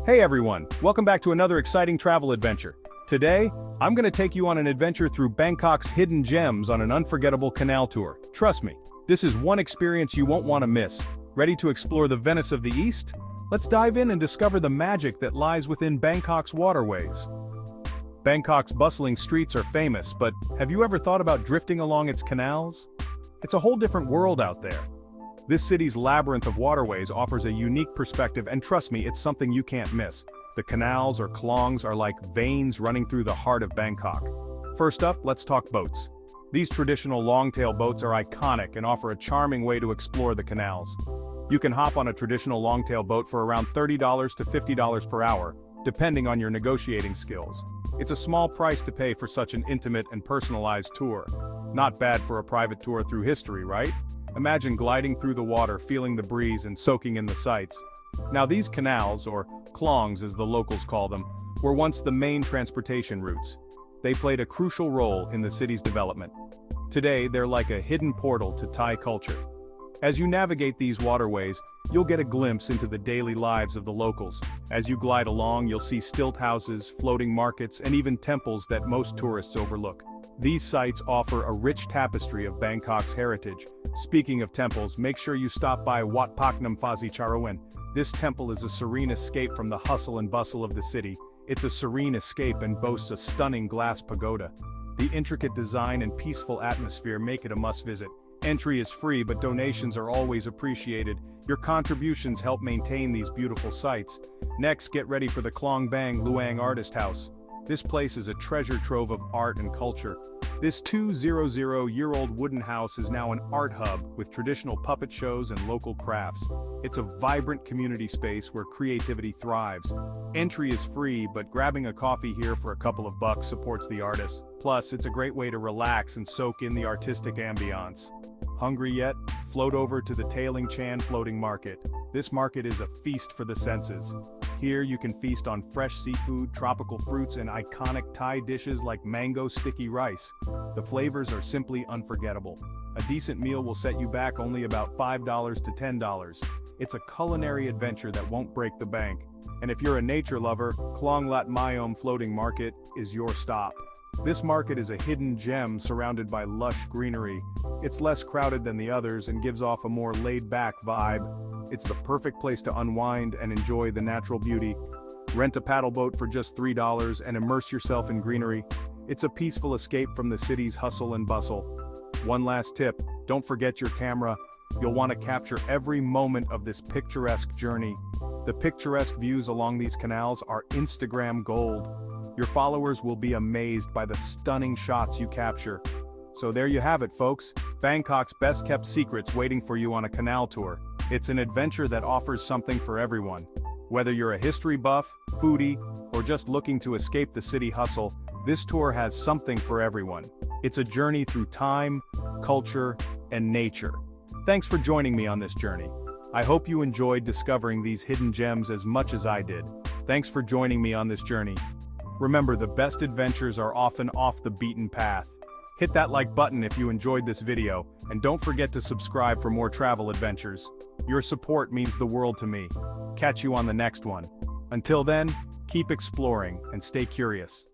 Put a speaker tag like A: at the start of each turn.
A: Hey everyone, welcome back to another exciting travel adventure. Today, I'm going to take you on an adventure through Bangkok's hidden gems on an unforgettable canal tour. Trust me, this is one experience you won't want to miss. Ready to explore the Venice of the East? Let's dive in and discover the magic that lies within Bangkok's waterways. Bangkok's bustling streets are famous, but have you ever thought about drifting along its canals? It's a whole different world out there. This city's labyrinth of waterways offers a unique perspective, and trust me, it's something you can't miss. The canals or klongs are like veins running through the heart of Bangkok. First up, let's talk boats. These traditional longtail boats are iconic and offer a charming way to explore the canals. You can hop on a traditional longtail boat for around $30 to $50 per hour, depending on your negotiating skills. It's a small price to pay for such an intimate and personalized tour. Not bad for a private tour through history, right? Imagine gliding through the water, feeling the breeze and soaking in the sights. Now these canals, or klongs as the locals call them, were once the main transportation routes. They played a crucial role in the city's development. Today, they're like a hidden portal to Thai culture. As you navigate these waterways, you'll get a glimpse into the daily lives of the locals. As you glide along, you'll see stilt houses, floating markets, and even temples that most tourists overlook. These sites offer a rich tapestry of Bangkok's heritage. Speaking of temples, make sure you stop by Wat Paknam Phazi Charoen. This temple is a serene escape from the hustle and bustle of the city. It's a serene escape and boasts a stunning glass pagoda. The intricate design and peaceful atmosphere make it a must-visit. Entry is free, but donations are always appreciated. Your contributions help maintain these beautiful sites. Next, get ready for the Klong Bang Luang Artist House. This place is a treasure trove of art and culture. This 200-year-old wooden house is now an art hub with traditional puppet shows and local crafts. It's a vibrant community space where creativity thrives. Entry is free, but grabbing a coffee here for a couple of bucks supports the artist. Plus, it's a great way to relax and soak in the artistic ambiance. Hungry yet? Float over to the Tailing Chan Floating Market. This market is a feast for the senses. Here you can feast on fresh seafood, tropical fruits, and iconic Thai dishes like mango sticky rice. The flavors are simply unforgettable. A decent meal will set you back only about $5 to $10. It's a culinary adventure that won't break the bank. And if you're a nature lover, Klong Lat Mayom Floating Market is your stop. This market is a hidden gem surrounded by lush greenery. It's less crowded than the others and gives off a more laid-back vibe. It's the perfect place to unwind and enjoy the natural beauty. Rent a paddle boat for just $3 and immerse yourself in greenery. It's a peaceful escape from the city's hustle and bustle. One last tip, don't forget your camera. You'll want to capture every moment of this picturesque journey. The picturesque views along these canals are Instagram gold. Your followers will be amazed by the stunning shots you capture. So there you have it, folks. Bangkok's best-kept secrets waiting for you on a canal tour. It's an adventure that offers something for everyone. Whether you're a history buff, foodie, or just looking to escape the city hustle, this tour has something for everyone. It's a journey through time, culture, and nature. Thanks for joining me on this journey. I hope you enjoyed discovering these hidden gems as much as I did. Thanks for joining me on this journey. Remember, the best adventures are often off the beaten path. Hit that like button if you enjoyed this video, and don't forget to subscribe for more travel adventures. Your support means the world to me. Catch you on the next one. Until then, keep exploring and stay curious.